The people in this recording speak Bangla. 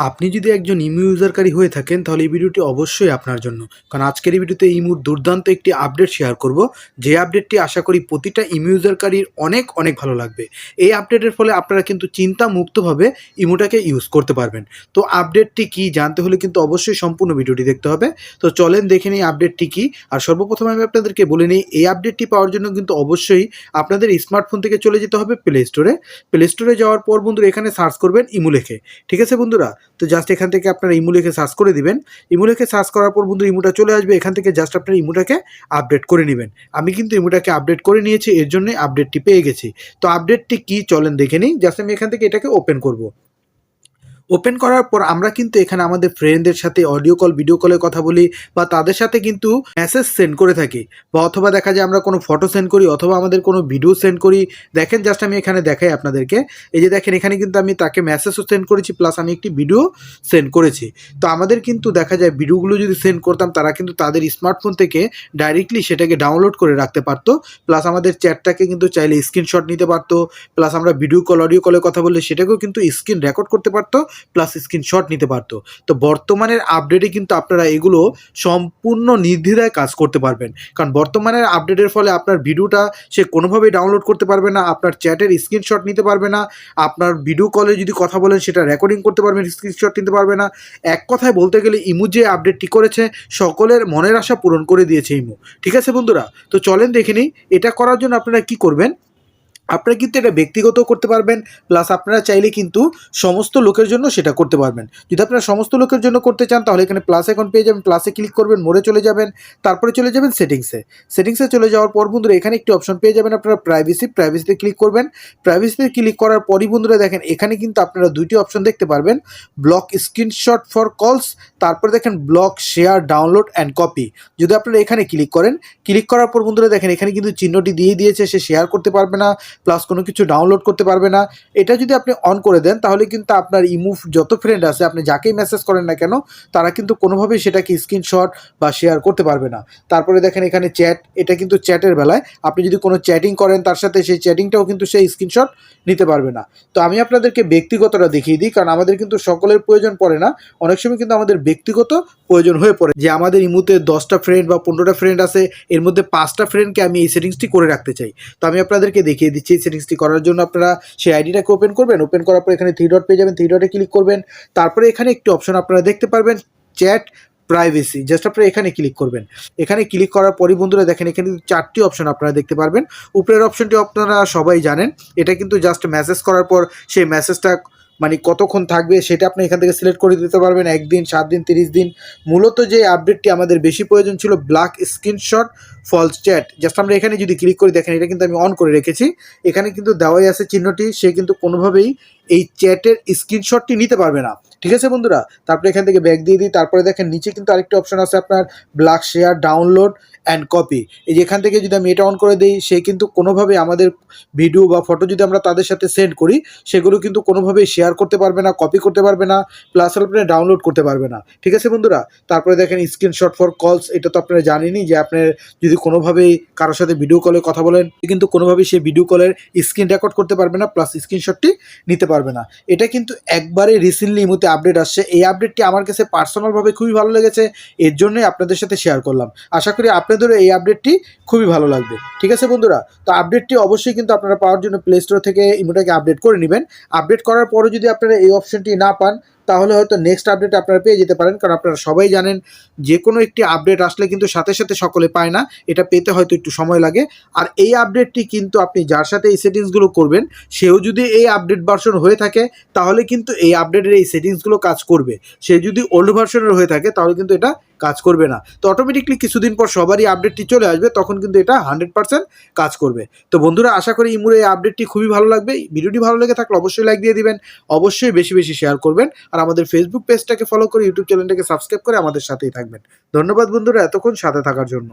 আপনি যদি একজন ইমু ইউজারকারী হয়ে থাকেন তাহলে এই ভিডিওটি অবশ্যই আপনার জন্য। কারণ আজকের এই ভিডিওতে ইমুর দুর্দান্ত একটি আপডেট শেয়ার করব, যে আপডেটটি আশা করি প্রতিটা ইমু ইউজারকারীর অনেক অনেক ভালো লাগবে। এই আপডেটের ফলে আপনারা কিন্তু চিন্তামুক্তভাবে ইমুটাকে ইউজ করতে পারবেন। তো আপডেটটি কী জানতে হলে কিন্তু অবশ্যই সম্পূর্ণ ভিডিওটি দেখতে হবে। তো চলেন দেখে নিই আপডেটটি কী। আর সর্বপ্রথম আমি আপনাদেরকে বলে নিই, এই আপডেটটি পাওয়ার জন্য কিন্তু অবশ্যই আপনাদের স্মার্টফোন থেকে চলে যেতে হবে প্লে স্টোরে। প্লে স্টোরে যাওয়ার পর বন্ধুরা এখানে সার্চ করবেন ইমু লিখে। ঠিক আছে বন্ধুরা, তো জাস্ট এখান থেকে আপনারা ইমু লিখে সার্চ করে দিবেন। ইমু লিখে সার্চ করার পর বন্ধু ইমুটা চলে আসবে। এখান থেকে জাস্ট আপনারা ইমুটাকে আপডেট করে নেবেন। আমি কিন্তু ইমুটাকে আপডেট করে নিয়েছি, এর জন্যই আপডেটটি পেয়ে গেছি। তো আপডেটটি কি চলেন দেখে নিই। জাস্ট আমি এখান থেকে এটাকে ওপেন করব। ওপেন করার পর আমরা কিন্তু এখানে আমাদের ফ্রেন্ডদের সাথে অডিও কল ভিডিও কলে কথা বলি, বা তাদের সাথে কিন্তু মেসেজ সেন্ড করে থাকি, বা অথবা দেখা যায় আমরা কোনো ফটো সেন্ড করি, অথবা আমাদের কোনো ভিডিও সেন্ড করি। দেখেন জাস্ট আমি এখানে দেখাই আপনাদেরকে। এই যে দেখেন এখানে কিন্তু আমি তাকে মেসেজও সেন্ড করেছি, প্লাস আমি একটি ভিডিও সেন্ড করেছি। তো আমাদের কিন্তু দেখা যায় ভিডিওগুলো যদি সেন্ড করতাম, তারা কিন্তু তাদের স্মার্টফোন থেকে ডাইরেক্টলি সেটাকে ডাউনলোড করে রাখতে পারতো, প্লাস আমাদের চ্যাটটাকে কিন্তু চাইলে স্ক্রিনশট নিতে পারতো, প্লাস আমরা ভিডিও কল অডিও কলে কথা বললে সেটাকেও কিন্তু স্ক্রিন রেকর্ড করতে পারতো, প্লাস স্ক্রিনশট নিতে পারতো। তো বর্তমানের আপডেটে কিন্তু আপনারা এগুলো সম্পূর্ণ নির্দ্বিধায় কাজ করতে পারবেন। কারণ বর্তমানের আপডেটের ফলে আপনার ভিডিওটা সে কোনোভাবেই ডাউনলোড করতে পারবে না, আপনার চ্যাটের স্ক্রিনশট নিতে পারবে না, আপনার ভিডিও কলে যদি কথা বলেন সেটা রেকর্ডিং করতে পারবেন, স্ক্রিনশট নিতে পারবে না। এক কথায় বলতে গেলে ইমু যে আপডেটটি করেছে সকলের মনের আশা পূরণ করে দিয়েছে ইমু। ঠিক আছে বন্ধুরা, তো চলেন দেখে নিই এটা করার জন্য আপনারা কি করবেন। আপনারা কিন্তু এটা ব্যক্তিগত করতে পারবেন, প্লাস আপনারা চাইলে কিন্তু সমস্ত লোকের জন্য সেটা করতে পারবেন। যদি আপনারা সমস্ত লোকের জন্য করতে চান তাহলে এখানে প্লাস এখন পেয়ে যাবেন, প্লাসে ক্লিক করবেন, মোড়ে চলে যাবেন, তারপরে চলে যাবেন সেটিংসে চলে যাওয়ার পর বন্ধুরা এখানে একটি অপশন পেয়ে যাবেন আপনারা প্রাইভেসিতে ক্লিক করবেন। প্রাইভেসিতে ক্লিক করার পরই বন্ধুরা দেখেন এখানে কিন্তু আপনারা দুইটি অপশন দেখতে পারবেন, ব্লক স্ক্রিনশট ফর কলস, তারপরে দেখেন block share download and copy. যদি আপনারা এখানে ক্লিক করেন, ক্লিক করার পর বন্ধুরা দেখেন এখানে কিন্তু চিহ্নটি দিয়ে দিয়েছে, সে শেয়ার করতে পারবে না, প্লাস কোনো কিছু ডাউনলোড করতে পারবে না। এটা যদি আপনি অন করে দেন তাহলে কিন্তু আপনার ইমু যত ফ্রেন্ড আছে আপনি যাকেই মেসেজ করেন না কেন তারা কিন্তু কোনোভাবেই সেটাকে স্ক্রিনশট বা শেয়ার করতে পারবে না। তারপরে দেখেন এখানে চ্যাট, এটা কিন্তু চ্যাটের বেলায় আপনি যদি কোনো চ্যাটিং করেন তার সাথে সেই চ্যাটিংটাও কিন্তু সেই স্ক্রিনশট নিতে পারবে না। তো আমি আপনাদেরকে ব্যক্তিগতটা দেখিয়ে দিই, কারণ আমাদের কিন্তু সকলের প্রয়োজন পড়ে না, অনেক সময় কিন্তু আমাদের ব্যক্তিগত প্রয়োজন হয়ে পড়ে যে আমাদের ইমুতে 10টা ফ্রেন্ড বা 15টা ফ্রেন্ড আছে, এর মধ্যে 5টা ফ্রেন্ডকে আমি এই সেটিংসটি করে রাখতে চাই। তো আমি আপনাদেরকে দেখিয়ে দিচ্ছি এই সেটিংসটি করার জন্য আপনারা সেই আইডিটাকে ওপেন করবেন। ওপেন করার পর এখানে 3 ডট পেয়ে যাবেন, 3 ডটে ক্লিক করবেন। তারপরে এখানে একটি অপশন আপনারা দেখতে পারবেন চ্যাট প্রাইভেসি, জাস্ট আপনারা এখানে ক্লিক করবেন। এখানে ক্লিক করার পরই বন্ধুরা দেখেন এখানে 4টি অপশন আপনারা দেখতে পারবেন। উপরের অপশনটি আপনারা সবাই জানেন, এটা কিন্তু জাস্ট মেসেজ করার পর সেই মেসেজটা মানে কতক্ষণ থাকবে সেটা আপনি এখান থেকে সিলেক্ট করে দিতে পারবেন, 1 দিন, 7 দিন, 30 দিন। মূলত যে আপডেটটি আমাদের বেশি প্রয়োজন ছিল block screenshot false chat, just আমরা এখানে যদি ক্লিক করে দেখেন এটা কিন্তু আমি অন করে রেখেছি। এখানে কিন্তু দেওয়াই আছে চিহ্নটি, সে কিন্তু কোনোভাবেই এই চ্যাটের স্ক্রিনশটটি নিতে পারবে না। ঠিক আছে বন্ধুরা, তারপরে এখান থেকে ব্যাক দিয়ে দিই। তারপরে দেখেন নিচে কিন্তু আরেকটি অপশন আছে আপনার block share download and copy. এই যে এখান থেকে যদি আমি এটা অন করে দিই, সে কিন্তু কোনোভাবে আমাদের ভিডিও বা ফটো যদি আমরা তাদের সাথে সেন্ড করি সেগুলো কিন্তু কোনোভাবেই শেয়ার করতে পারবে না, কপি করতে পারবে না, প্লাস আপনার ডাউনলোড করতে পারবে না। ঠিক আছে বন্ধুরা, তারপরে দেখেন স্ক্রিনশট ফর কলস, এটা তো আপনারা জানেনই যে আপনার যদি কোনোভাবেই কারোর সাথে ভিডিও কলে কথা বলেন কিন্তু কোনোভাবেই সেই ভিডিও কলের স্ক্রিন রেকর্ড করতে পারবে না, প্লাস স্ক্রিনশটটি নিতে পারবে না। এটা কিন্তু একবারে রিসেন্টলি ইমুতে আপডেট আসছে। এই আপডেটটি আমার কাছে পার্সোনালভাবে খুবই ভালো লেগেছে, এর জন্যই আপনাদের সাথে শেয়ার করলাম। আশা করি আপনাদেরও এই আপডেটটি খুবই ভালো লাগবে। ঠিক আছে বন্ধুরা, তো আপডেটটি অবশ্যই কিন্তু আপনারা পাওয়ার জন্য প্লে স্টোর থেকে ইমুটাকে আপডেট করে নেবেন। আপডেট করার পরও যদি আপনারা এই অপশনটি না পান তাহলে হয়তো নেক্সট আপডেট আপনারা পেয়ে যেতে পারেন, কারণ আপনারা সবাই জানেন যে কোনো একটি আপডেট আসলে কিন্তু সাথে সাথে সকলে পায় না, এটা পেতে হয়তো একটু সময় লাগে। আর এই আপডেটটি কিন্তু আপনি যার সাথে এই সেটিংসগুলো করবেন সেও যদি এই আপডেট ভার্সন হয়ে থাকে তাহলে কিন্তু এই আপডেটের এই সেটিংসগুলো কাজ করবে। সে যদি ওল্ড ভার্সনের হয়ে থাকে তাহলে কিন্তু এটা কাজ করবে না। তো অটোমেটিকলি কিছুদিন পর সবারই আপডেটটি চলে আসবে, তখন কিন্তু এটা 100% কাজ করবে। তো বন্ধুরা আশা করি ইমুর এই আপডেটটি খুবই ভালো লাগবে। ভিডিওটি ভালো লেগে থাকলে অবশ্যই লাইক দিয়ে দিবেন, অবশ্যই বেশি বেশি শেয়ার করবেন, আর আমাদের ফেসবুক পেজটাকে ফলো করে ইউটিউব চ্যানেলটাকে সাবস্ক্রাইব করে আমাদের সাথেই থাকবেন। ধন্যবাদ বন্ধুরা এতক্ষণ সাথে থাকার জন্য।